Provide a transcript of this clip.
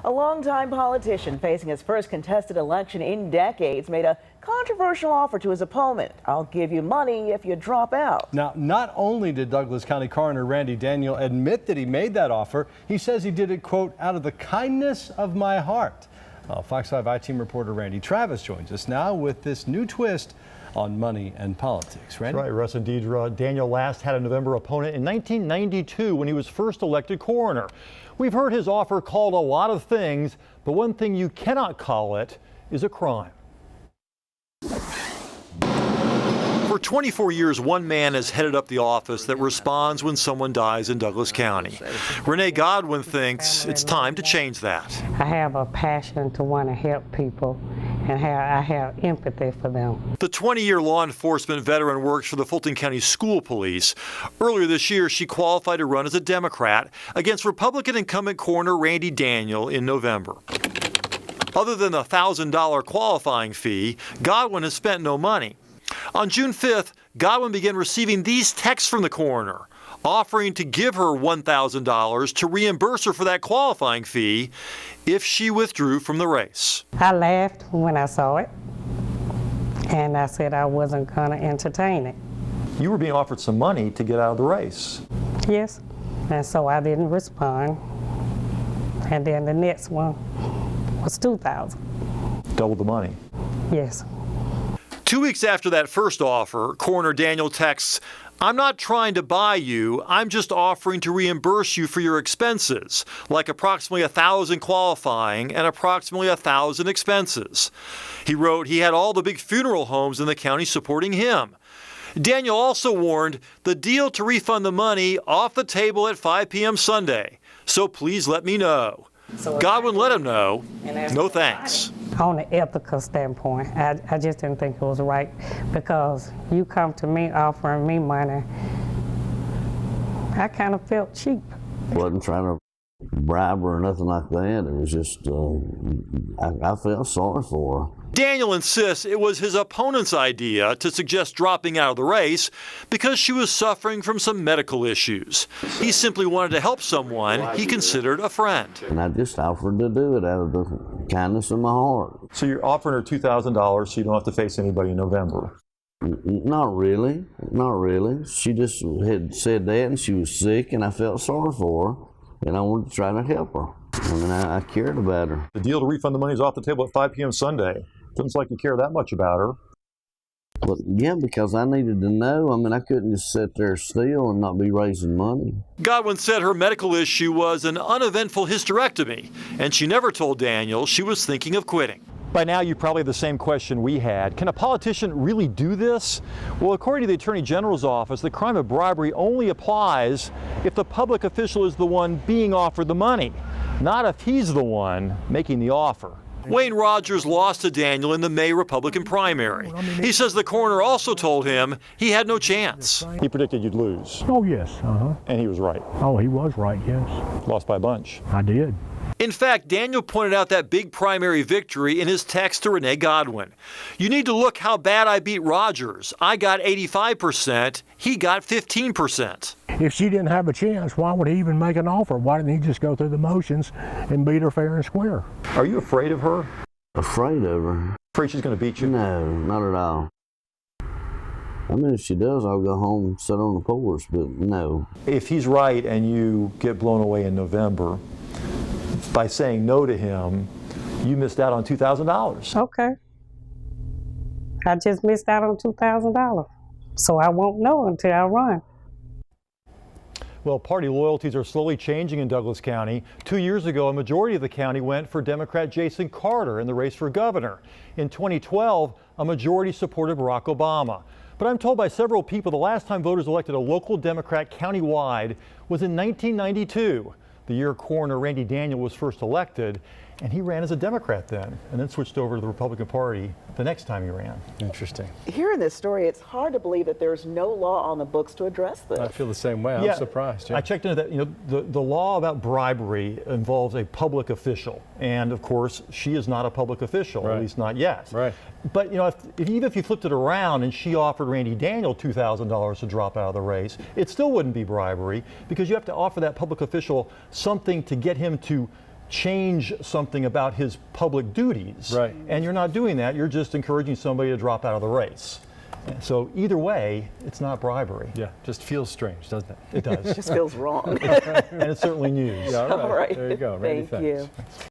A longtime politician facing his first contested election in decades made a controversial offer to his opponent. I'll give you money if you drop out. Now, not only did Douglas County Coroner Randy Daniel admit that he made that offer, he says he did it, quote, out of the kindness of my heart. Fox 5 I-Team reporter Randy Travis joins us now with this new twist on money and politics. Randy? That's right, Russ and Deidre. Daniel last had a November opponent in 1992 when he was first elected coroner. We've heard his offer called a lot of things, but one thing you cannot call it is a crime. For 24 years, one man has headed up the office that responds when someone dies in Douglas County. Renee Godwin thinks it's time to change that. I have a passion to want to help people, and I have empathy for them. The 20-year law enforcement veteran works for the Fulton County School Police. Earlier this year, she qualified to run as a Democrat against Republican incumbent coroner Randy Daniel in November. Other than the $1,000 qualifying fee, Godwin has spent no money. On June 5th, Godwin began receiving these texts from the coroner, offering to give her $1,000 to reimburse her for that qualifying fee if she withdrew from the race. I laughed when I saw it, and I said I wasn't going to entertain it. You were being offered some money to get out of the race. Yes, and so I didn't respond. And then the next one was $2,000. Double the money. Yes. 2 weeks after that first offer, Coroner Daniel texts, "I'm not trying to buy you, I'm just offering to reimburse you for your expenses, like approximately $1,000 qualifying and approximately $1,000 expenses." He wrote he had all the big funeral homes in the county supporting him. Daniel also warned the deal to refund the money off the table at 5 p.m. Sunday, so please let me know. Godwin let him know, no thanks. On an ethical standpoint, I just didn't think it was right, because you come to me offering me money, I kind of felt cheap. Wasn't trying to bribe her or nothing like that. It was just, I felt sorry for her. Daniel insists it was his opponent's idea to suggest dropping out of the race because she was suffering from some medical issues. He simply wanted to help someone he considered a friend. And I just offered to do it out of the kindness of my heart. So you're offering her $2,000 so you don't have to face anybody in November? Not really, not really. She just had said that, and she was sick, and I felt sorry for her, and I wanted to try to help her. I mean, I cared about her. The deal to refund the money is off the table at 5 p.m. Sunday. Doesn't like you care that much about her. Well, yeah, because I needed to know. I mean, I couldn't just sit there still and not be raising money. Godwin said her medical issue was an uneventful hysterectomy, and she never told Daniel she was thinking of quitting. By now, you probably have the same question we had. Can a politician really do this? Well, according to the Attorney General's office, the crime of bribery only applies if the public official is the one being offered the money, not if he's the one making the offer. Wayne Rogers lost to Daniel in the May Republican primary. He says the coroner also told him he had no chance. He predicted you'd lose. Oh, yes. And he was right. Oh, he was right, yes. Lost by a bunch. I did. In fact, Daniel pointed out that big primary victory in his text to Renee Godwin. "You need to look how bad I beat Rogers. I got 85%, he got 15%. If she didn't have a chance, why would he even make an offer? Why didn't he just go through the motions and beat her fair and square? Are you afraid of her? Afraid of her? Afraid she's going to beat you? No, not at all. I mean, if she does, I'll go home and sit on the porch, but no. If he's right and you get blown away in November, by saying no to him, you missed out on $2,000. Okay. I just missed out on $2,000, so I won't know until I run. Well, party loyalties are slowly changing in Douglas County. 2 years ago, a majority of the county went for Democrat Jason Carter in the race for governor. In 2012, a majority supported Barack Obama. But I'm told by several people the last time voters elected a local Democrat countywide was in 1992. The year coroner Randy Daniel was first elected, and he ran as a Democrat then, and then switched over to the Republican Party the next time he ran. Interesting. Hearing this story, it's hard to believe that there's no law on the books to address this. I feel the same way. I'm surprised. Yeah. I checked into that. You know, the law about bribery involves a public official, and of course, she is not a public official, Right. at least not yet. Right. But you know, even if you flipped it around and she offered Randy Daniel $2,000 to drop out of the race, it still wouldn't be bribery, because you have to offer that public official something to get him to change something about his public duties. Right. And you're not doing that. You're just encouraging somebody to drop out of the race. So either way, it's not bribery. Yeah, just feels strange, doesn't it? It does. It just feels wrong. And it's certainly news. Yeah, All right. There you go. Randy, Thank you. thanks.